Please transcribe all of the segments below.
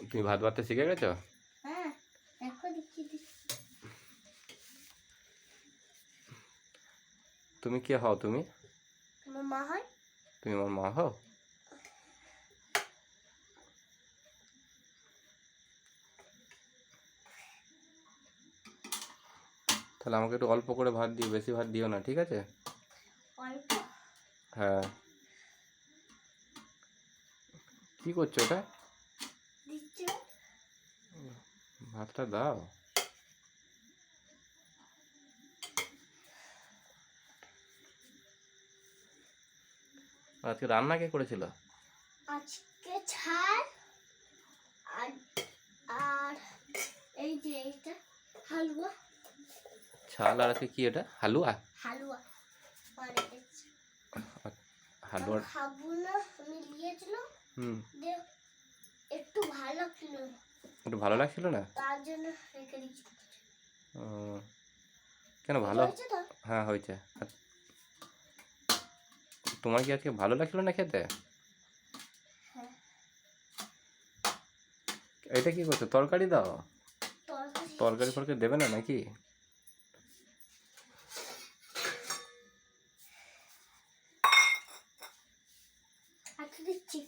তুমি ভাত বাড়তে শিখে গেছো? হ্যাঁ, দেখো দিচ্ছি। তুমি কে হও? তুমি আমার মা হয়। তুমি আমার মা হও? তাহলে আমাকে একটু অল্প করে ভাত দিও, বেশি ভাত দিও না, ঠিক আছে? অল্প? হ্যাঁ। কি করছো ওটা? দিচ্ছি। ভাতটা দাও। আজকে রান্না কে করেছিল? আজকে ছাল আর আর এই যে এটা হালুয়া। ছাল আর আজকে কি এটা? হালুয়া? হালুয়া বানিয়েছি। হালুয়া খাবো না, আমি নিয়েছিলাম। দেখ, একটু ভালো ছিল, একটু ভালো লাগছিল না, তার জন্য রেখে দিচ্ছি। কেন ভালো? হয়েছে তো? হ্যাঁ হয়েছে। তোমার কি আজকে ভালো লাগছিল না খেতে? হ্যাঁ। এটা কি করছো? তরকারি দাও। তরকারি ফরকারি দেবে না নাকি? আচ্ছা দিচ্ছি।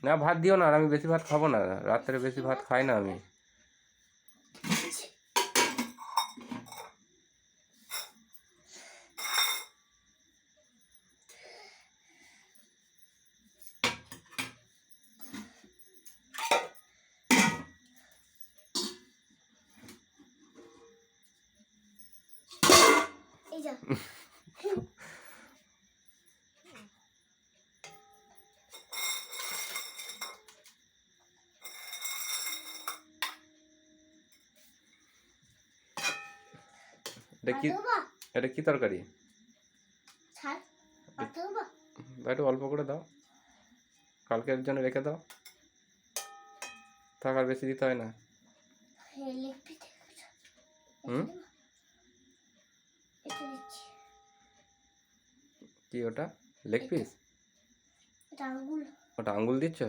না ভাত দিও না, আর আমি বেশি ভাত খাবো না, রাত্রে বেশি ভাত খাই না আমি। এই যা। এটা কি তরকারি? একটু অল্প করে দাও, কালকের জন্য রেখে দাও, থাক, আর বেশি দিতে হয় না। কি ওটা? Leg piece? ওটা আঙ্গুল দিচ্ছ?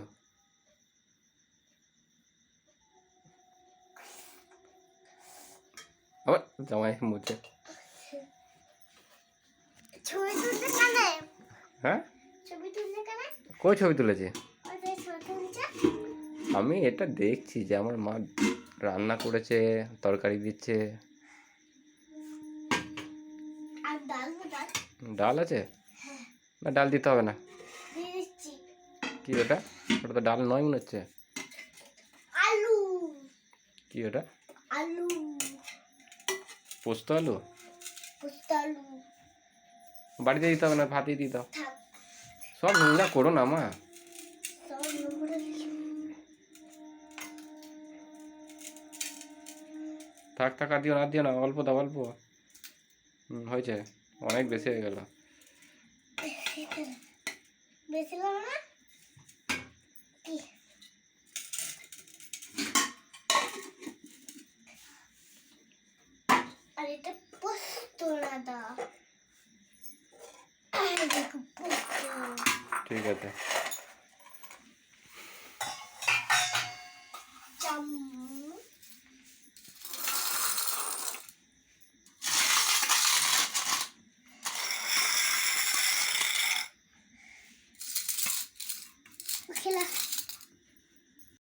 আবার জামাই মুছে। হ্যাঁ, কই ছবি তুলেছি? আমি এটা দেখছি যে আমার মা রান্না করেছে, তরকারি দিচ্ছে। ডাল আছে? না ডাল দিতে হবে না। কি ওটা? ওটা তো ডাল নয় মনে হচ্ছে। আলু। কি ওটা? আলু। পোস্ত আলু? পোস্ত আলু। বাড়িতে দিতে হবে না, ভাতেই দিয়ে দাও। সব নোংরা করো না মা। থাক থাক, আর দিও না, অল্প দাও, অল্প। হয়েছে, অনেক বেশি হয়ে গেল। বেশি না কি? আর এটা পোস্ত না, ঠিক আছে।